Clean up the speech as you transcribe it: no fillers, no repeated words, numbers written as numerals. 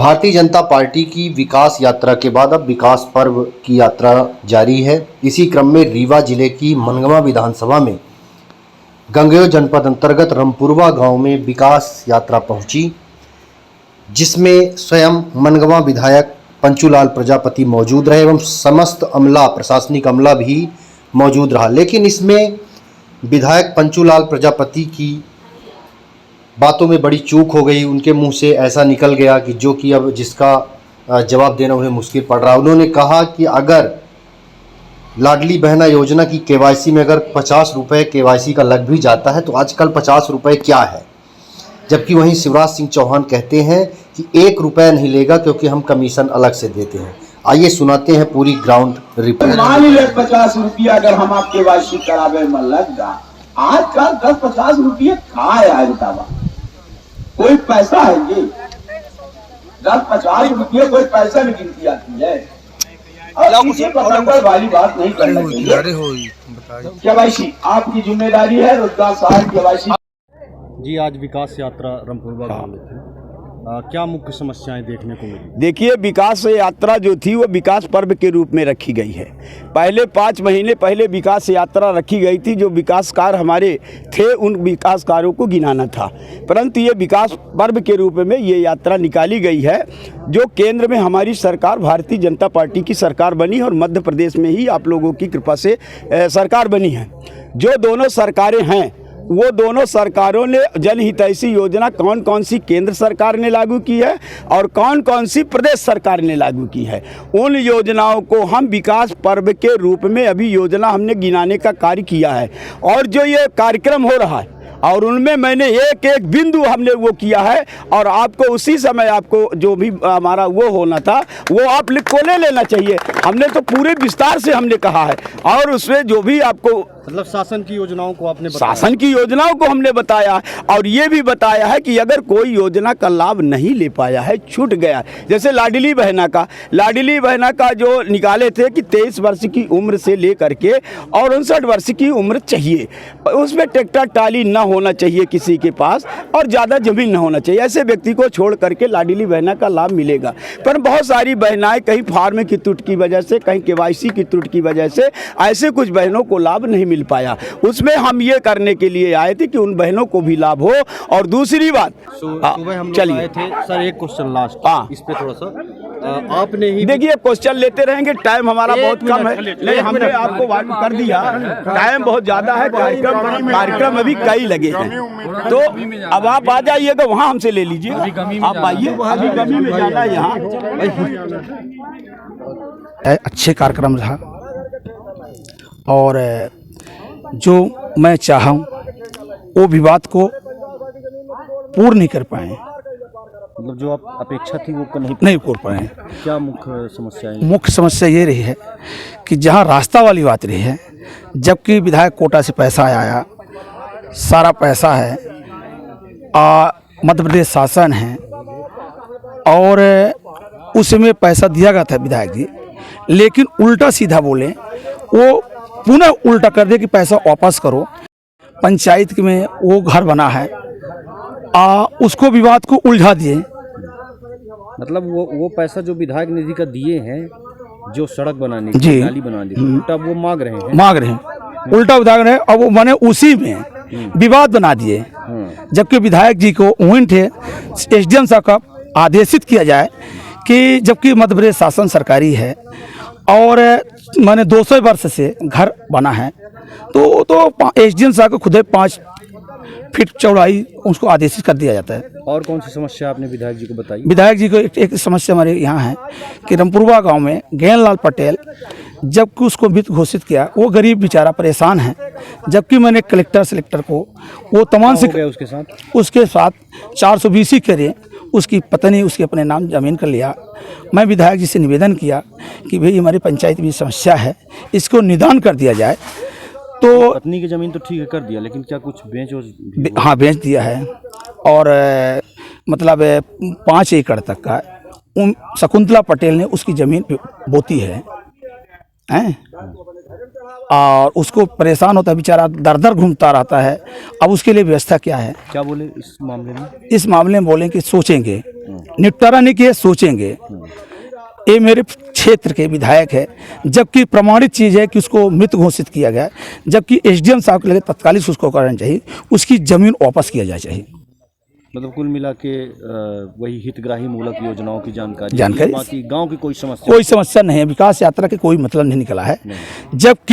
Bharatiya Janata party की विकास यात्रा के बाद अब विकास पर्व की यात्रा जारी है। इसी क्रम में रीवा जिले की मनगवा विधानसभा में गंगेय जनपद अंतर्गत रामपुरवा गांव में विकास यात्रा पहुंची, जिसमें स्वयं मनगवा विधायक पंचूलाल प्रजापति मौजूद रहे एवं समस्त अमला, प्रशासनिक अमला भी मौजूद रहा। लेकिन इसमें विधायक पंचूलाल प्रजापति की बातों में बड़ी चूक हो गई। उनके मुंह से ऐसा निकल गया कि जो कि अब जिसका जवाब देना उन्हें मुश्किल पड़ रहा। उन्होंने कहा कि अगर लाडली बहना योजना की केवाईसी में अगर 50 रुपये केवाईसी का लग भी जाता है तो आजकल 50 रुपये क्या है। जबकि वहीं शिवराज सिंह चौहान कहते हैं कि 1 रुपया नहीं लेगा क्योंकि हम कमीशन अलग से देते हैं। आइए सुनाते हैं पूरी ग्राउंड रिपोर्ट। मान लीजिए 50 रुपया अगर हम आपके केवाईसी करावे में लग जा, आजकल 10-50 रुपये कहाँ है आज बतावा? कोई पैसा है ये? 10-50 रुपये कोई पैसा में गिनती आती है। और किसी पतंगर वाली बात नहीं करना चाहिए। केवाईसी आपकी जिम्मेदारी है, रोजगार सहायक केवाईसी। जी, आज विकास यात्रा रामपुरवा गांव में थी। क्या मुख्य समस्याएं देखने को मिली? देखिए, विकास यात्रा जो थी वो विकास पर्व के रूप में रखी गई है। पहले 5 महीने पहले विकास यात्रा रखी गई थी, जो विकास कार्य हमारे थे उन विकास कार्यों को गिनाना था। परंतु ये विकास पर्व के रूप में ये यात्रा निकाली गई है, जो केंद्र में हमारी सरकार भारतीय जनता पार्टी की सरकार बनी और मध्य प्रदेश में ही आप लोगों की कृपा से सरकार बनी है। जो दोनों सरकारें हैं वो दोनों सरकारों ने जनहितैषी योजना कौन कौन सी केंद्र सरकार ने लागू की है और कौन कौन सी प्रदेश सरकार ने लागू की है, उन योजनाओं को हम विकास पर्व के रूप में अभी योजना हमने गिनाने का कार्य किया है। और जो ये कार्यक्रम हो रहा है और उनमें मैंने एक एक बिंदु हमने वो किया है और आपको उसी समय आपको जो भी हमारा वो होना था वो आप लिख को ले लेना चाहिए। हमने तो पूरे विस्तार से हमने कहा है और उसमें जो भी आपको मतलब शासन की योजनाओं को आपने बताया। शासन की योजनाओं को हमने बताया और ये भी बताया है कि अगर कोई योजना का लाभ नहीं ले पाया है, छूट गया, जैसे लाडली बहना का जो निकाले थे कि 23 वर्ष की उम्र से लेकर के और 59 वर्ष की उम्र चाहिए, उसमें ट्रैक्टर टाली न होना चाहिए किसी के पास और ज़्यादा जमीन न होना चाहिए। ऐसे व्यक्ति को छोड़ करके लाडली बहना का लाभ मिलेगा। पर बहुत सारी बहनाएं कहीं फार्म की त्रुटि की वजह से, कहीं केवाईसी की त्रुटि की वजह से ऐसे कुछ बहनों को लाभ नहीं मिल पाया। उसमें हम ये करने के लिए आए थे कि उन बहनों को भी लाभ हो। और दूसरी बात, चलिए सर, एक क्वेश्चन लास्ट, इस पे थोड़ा सा आपने ही देखिए, क्वेश्चन लेते रहेंगे, टाइम हमारा बहुत कम है। नहीं, हमने आपको वार्न कर दिया, टाइम बहुत ज्यादा है, कार्यक्रम अभी कई लगे हैं। तो अब आप आ जाइएगा, वहाँ हमसे ले लीजिए। आप आइए, अभी गमी में जाना है यहाँ। अच्छे कार्यक्रम रहा और जो मैं चाहा वो विवाद को पूर्ण नहीं कर पाए। मतलब जो आप अपेक्षा थी वो नहीं कर पाए। क्या मुख्य समस्याएं? मुख्य समस्या ये रही है कि जहाँ रास्ता वाली बात रही है, जबकि विधायक कोटा से पैसा आया, सारा पैसा है, मध्य प्रदेश शासन है और उसमें पैसा दिया गया था विधायक जी, लेकिन उल्टा सीधा बोले, वो पुनः उल्टा कर दे कि पैसा वापस करो। पंचायत में वो घर बना है, उसको विवाद को उलझा दिए। मतलब वो पैसा जो विधायक निधि का दिए हैं, जो सड़क बनाने की, नाली बनाने की, उल्टा वो मांग रहे हैं, उल्टा विधायक रहे और वो मैंने उसी में विवाद बना दिए। जबकि विधायक जी को वहीं थे SDM साहब का आदेशित किया जाए कि जबकि मध्य प्रदेश शासन सरकारी है और मैंने 200 वर्ष से घर बना है, तो SDM साहब को खुद 5 फीट चौड़ाई उसको आदेशित कर दिया जाता है। और कौन सी समस्या आपने विधायक जी को बताई? विधायक जी को एक समस्या हमारे यहाँ है कि रामपुरवा गांव में ज्ञानलाल पटेल जबकि उसको मृत घोषित किया, वो गरीब बेचारा परेशान है। जबकि मैंने कलेक्टर को वो तमाम से उसके साथ 420 करे, उसकी पत्नी उसके अपने नाम जमीन कर लिया। मैं विधायक जी से निवेदन किया कि भाई हमारी पंचायत में समस्या है, इसको निदान कर दिया जाए। तो पत्नी की जमीन तो ठीक है कर दिया, लेकिन क्या कुछ बेच? हाँ, बेच दिया है और मतलब 5 एकड़ तक का शकुंतला पटेल ने उसकी ज़मीन बोती है। और उसको परेशान होता है, बेचारा दर दर घूमता रहता है। अब उसके लिए व्यवस्था क्या है? क्या बोले इस मामले में? इस मामले में बोलें कि सोचेंगे, निपटारा नहीं किए, सोचेंगे। ये मेरे क्षेत्र के विधायक है, जबकि प्रमाणित चीज़ है कि उसको मृत घोषित किया गया, जबकि एसडीएम साहब के लिए तत्कालिक उसको करना चाहिए, उसकी ज़मीन वापस किया जाना चाहिए। मतलब कुल मिला के वही हितग्राही मूलक योजनाओं की जानकारी जानकारी बाकी गांव की कोई समस्या कोई समस्या नहीं है, विकास यात्रा के कोई मतलब नहीं निकला है। जबकि